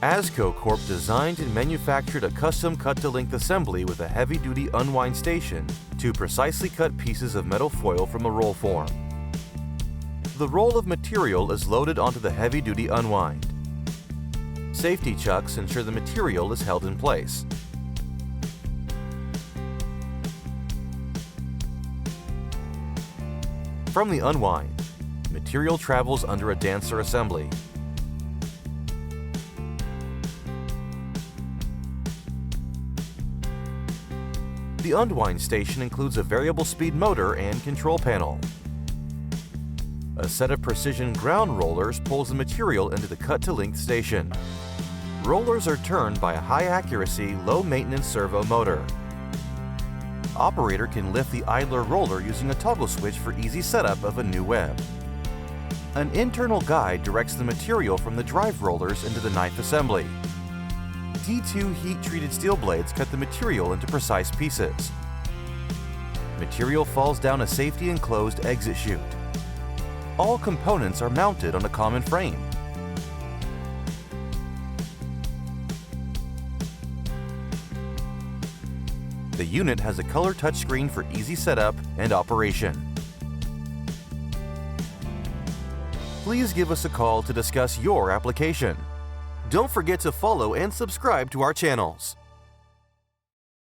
AZCO Corp designed and manufactured a custom cut-to-length assembly with a heavy-duty unwind station to precisely cut pieces of metal foil from a roll form. The roll of material is loaded onto the heavy-duty unwind. Safety chucks ensure the material is held in place. From the unwind, material travels under a dancer assembly. The unwind station includes a variable speed motor and control panel. A set of precision ground rollers pulls the material into the cut-to-length station. Rollers are turned by a high-accuracy, low-maintenance servo motor. Operator can lift the idler roller using a toggle switch for easy setup of a new web. An internal guide directs the material from the drive rollers into the knife assembly. T2 heat-treated steel blades cut the material into precise pieces. Material falls down a safety-enclosed exit chute. All components are mounted on a common frame. The unit has a color touchscreen for easy setup and operation. Please give us a call to discuss your application. Don't forget to follow and subscribe to our channels.